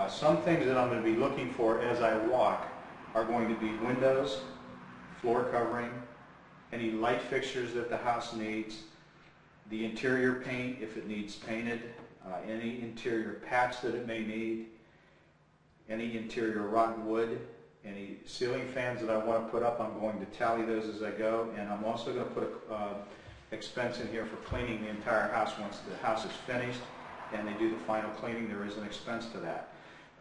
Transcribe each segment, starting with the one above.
Some things that I'm going to be looking for as I walk are going to be windows, floor covering, any light fixtures that the house needs, the interior paint if it needs painted, any interior patch that it may need, any interior rotten wood, any ceiling fans that I want to put up. I'm going to tally those as I go, and I'm also going to put an expense in here for cleaning the entire house once the house is finished and they do the final cleaning. There is an expense to that.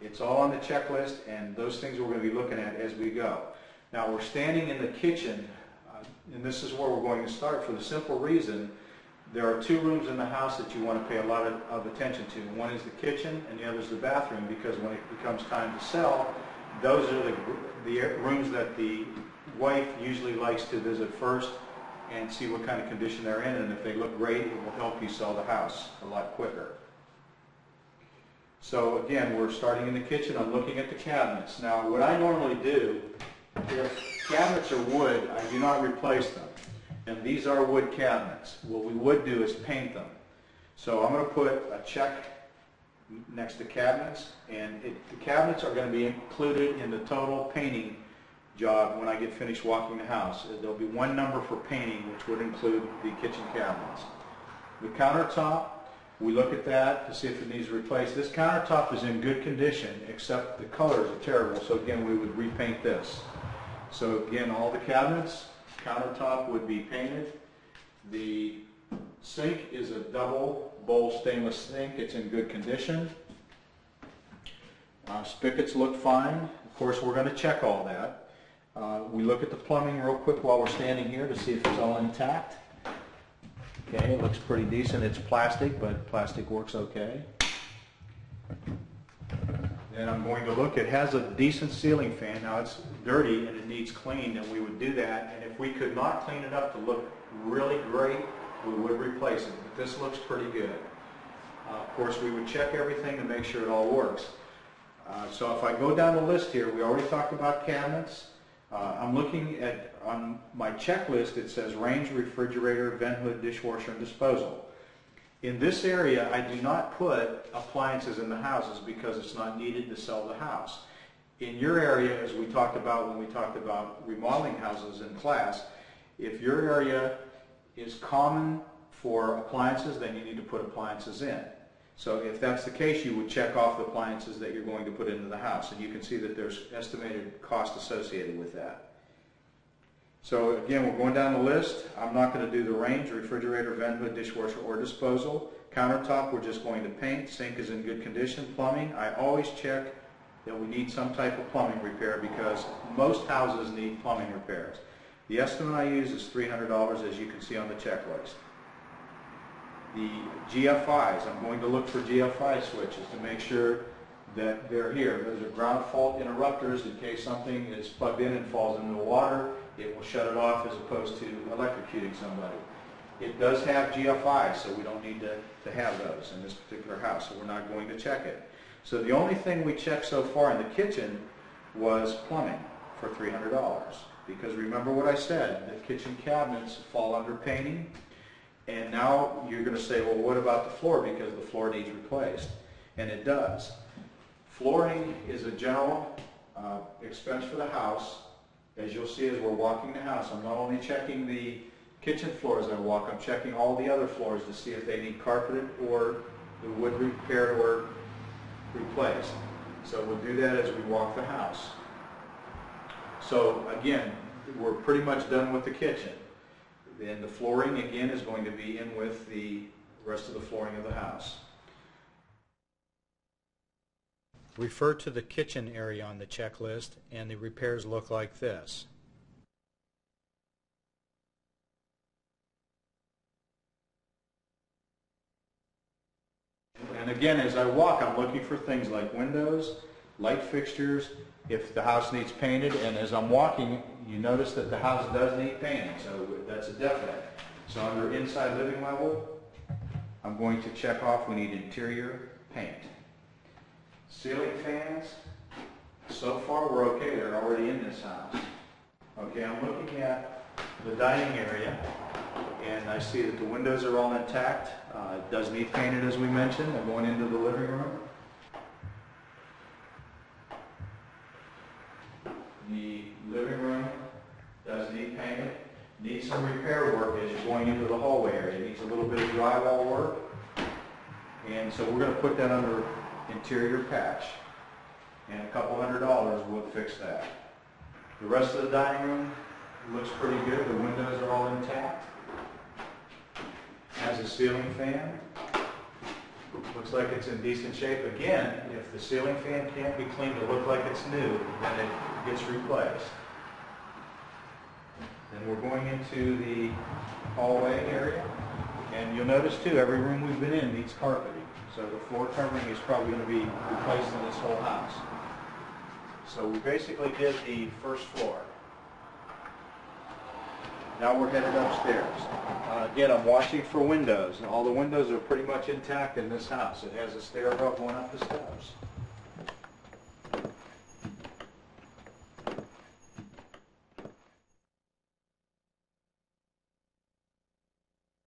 It's all on the checklist, and those things we're going to be looking at as we go. Now we're standing in the kitchen, and this is where we're going to start for the simple reason there are two rooms in the house that you want to pay a lot of attention to. One is the kitchen and the other is the bathroom, because when it becomes time to sell, those are the rooms that the wife usually likes to visit first and see what kind of condition they're in, and if they look great, it will help you sell the house a lot quicker. So again, we're starting in the kitchen. I'm looking at the cabinets. Now what I normally do, if cabinets are wood, I do not replace them. And these are wood cabinets. What we would do is paint them. So I'm going to put a check next to cabinets, and the cabinets are going to be included in the total painting job when I get finished walking the house. There'll be one number for painting, which would include the kitchen cabinets. The countertop, we look at that to see if it needs replaced. This countertop is in good condition, except the colors are terrible, so again we would repaint this. So again, all the cabinets, countertop would be painted. The sink is a double bowl stainless sink. It's in good condition. Spigots look fine. Of course, we're going to check all that. We look at the plumbing real quick while we're standing here to see if it's all intact. Okay, it looks pretty decent. It's plastic, but plastic works okay. Then I'm going to look. It has a decent ceiling fan. Now it's dirty and it needs cleaned, and we would do that. And if we could not clean it up to look really great, we would replace it. But this looks pretty good. Of course, we would check everything to make sure it all works. So if I go down the list here, we already talked about cabinets. I'm looking at, on my checklist, it says range, refrigerator, vent hood, dishwasher, and disposal. In this area, I do not put appliances in the houses because it's not needed to sell the house. In your area, as we talked about when we talked about remodeling houses in class, if your area is common for appliances, then you need to put appliances in. So if that's the case, you would check off the appliances that you're going to put into the house, and you can see that there's estimated cost associated with that. So again, we're going down the list. I'm not going to do the range, refrigerator, vent hood, dishwasher, or disposal. Countertop, we're just going to paint. Sink is in good condition. Plumbing, I always check that we need some type of plumbing repair because most houses need plumbing repairs. The estimate I use is $300, as you can see on the checklist. The GFIs, I'm going to look for GFI switches to make sure that they're here. Those are ground fault interrupters. In case something is plugged in and falls into the water, it will shut it off as opposed to electrocuting somebody. It does have GFIs, so we don't need to have those in this particular house, so we're not going to check it. So the only thing we checked so far in the kitchen was plumbing for $300. Because remember what I said, the kitchen cabinets fall under painting. And now you're going to say, well, what about the floor? Because the floor needs replaced. And it does. Flooring is a general expense for the house. As you'll see as we're walking the house, I'm not only checking the kitchen floor as I walk, I'm checking all the other floors to see if they need carpeted or the wood repaired or replaced. So we'll do that as we walk the house. So again, we're pretty much done with the kitchen. Then the flooring again is going to be in with the rest of the flooring of the house. Refer to the kitchen area on the checklist, and the repairs look like this. And again, as I walk, I'm looking for things like windows, light fixtures, if the house needs painted, and as I'm walking, you notice that the house does need painting, so that's a definite. So under inside living level, I'm going to check off we need interior paint. Ceiling fans, so far we're okay, they're already in this house. Okay, I'm looking at the dining area, and I see that the windows are all intact. It does need painted, as we mentioned. I'm going into the living room. some repair work as you're going into the hallway area. It needs a little bit of drywall work. And so we're going to put that under interior patch. And a couple $100 will fix that. The rest of the dining room looks pretty good. The windows are all intact. Has a ceiling fan. Looks like it's in decent shape. Again, if the ceiling fan can't be cleaned to look like it's new, then it gets replaced. Then we're going into the hallway area. And you'll notice too, every room we've been in needs carpeting. So the floor covering is probably going to be replaced in this whole house. So we basically did the first floor. Now we're headed upstairs. Again, I'm watching for windows. All the windows are pretty much intact in this house. It has a stairwell going up the steps.